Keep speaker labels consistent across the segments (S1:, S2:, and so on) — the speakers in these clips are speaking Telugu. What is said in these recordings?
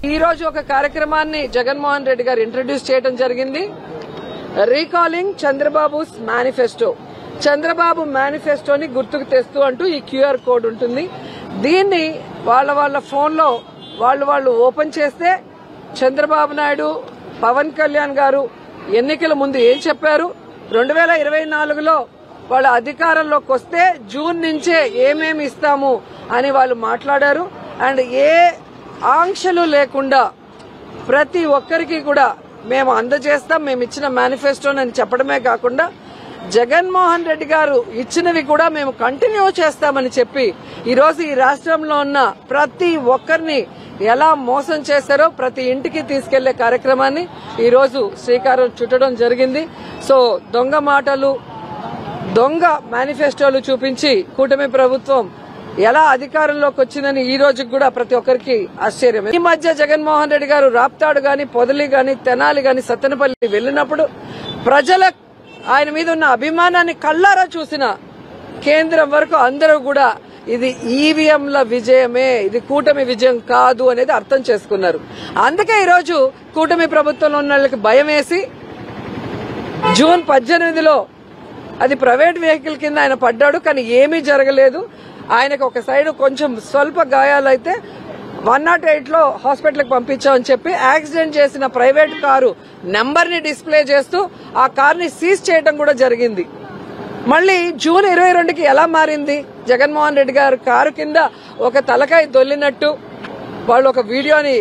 S1: ఈ రోజు ఒక కార్యక్రమాన్ని జగన్మోహన్ రెడ్డి గారు ఇంట్రడ్యూస్ చేయడం జరిగింది. Recalling Chandrababu's manifesto. చంద్రబాబు మేనిఫెస్టోని గుర్తుకు తెస్తూ అంటూ ఈ క్యూఆర్ కోడ్ ఉంటుంది. దీన్ని వాళ్ళ ఫోన్లో వాళ్ళు ఓపెన్ చేస్తే చంద్రబాబు నాయుడు, పవన్ కళ్యాణ్ గారు ఎన్నికల ముందు ఏం చెప్పారు, 2024లో వాళ్ళ అధికారంలోకి వస్తే జూన్ నుంచే ఏమేమి ఇస్తాము అని వాళ్ళు మాట్లాడారు. అండ్ ఏ ఆంక్షలు లేకుండా ప్రతి ఒక్కరికి కూడా మేము అందజేస్తాం, మేము ఇచ్చిన మేనిఫెస్టోని అని చెప్పడమే కాకుండా జగన్మోహన్ రెడ్డి గారు ఇచ్చినవి కూడా మేము కంటిన్యూ చేస్తామని చెప్పి ఈరోజు ఈ రాష్ట్రంలో ఉన్న ప్రతి ఒక్కరిని ఎలా మోసం చేశారో ప్రతి ఇంటికి తీసుకెళ్లే కార్యక్రమాన్ని ఈరోజు శ్రీకారం చుట్టడం జరిగింది. సో దొంగ మాటలు, దొంగ మేనిఫెస్టోలు చూపించి కూటమి ప్రభుత్వం ఎలా అధికారంలోకి వచ్చిందని ఈ రోజుకి కూడా ప్రతి ఒక్కరికి ఆశ్చర్యం. ఈ మధ్య జగన్మోహన్ రెడ్డి గారు రాప్తాడు గాని, పొదలి గాని, తెనాలి గాని, సత్తెనపల్లి వెళ్లినప్పుడు ప్రజల ఆయన మీద ఉన్న అభిమానాన్ని కళ్ళారా చూసిన కేంద్రం వరకు అందరూ కూడా ఇది ఈవీఎంల విజయమే, ఇది కూటమి విజయం కాదు అనేది అర్థం చేసుకున్నారు. అందుకే ఈరోజు కూటమి ప్రభుత్వంలో ఉన్న వాళ్ళకి భయం వేసి జూన్ 18లో అది ప్రైవేట్ వెహికల్ కింద ఆయన పడ్డాడు, కానీ ఏమీ జరగలేదు. ఆయనకు ఒక సైడ్ కొంచెం స్వల్ప గాయాలైతే 108లో హాస్పిటల్కి పంపించామని చెప్పి యాక్సిడెంట్ చేసిన ప్రైవేట్ కారు నెంబర్ ని డిస్ప్లే చేస్తూ ఆ కార్ని సీజ్ చేయడం కూడా జరిగింది. మళ్ళీ జూన్ 22కి ఎలా మారింది? జగన్మోహన్ రెడ్డి గారు కారు కింద ఒక తలకాయ దొల్లినట్టు వాళ్ళు ఒక వీడియోని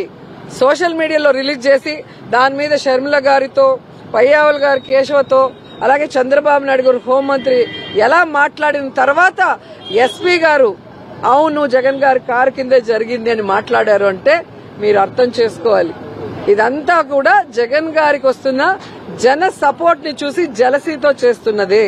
S1: సోషల్ మీడియాలో రిలీజ్ చేసి దాని మీద షర్మిల గారితో, పయ్యావల్ గారి కేశవతో, అలాగే చంద్రబాబు నాయుడు గారు హోంమంత్రి ఎలా మాట్లాడిన తర్వాత ఎస్పీ గారు అవును జగన్ గారి కారు కిందే జరిగింది అని మాట్లాడారు అంటే మీరు అర్థం చేసుకోవాలి. ఇదంతా కూడా జగన్ గారికి వస్తున్న జన సపోర్ట్ ని చూసి జలసీతో చేస్తున్నదే.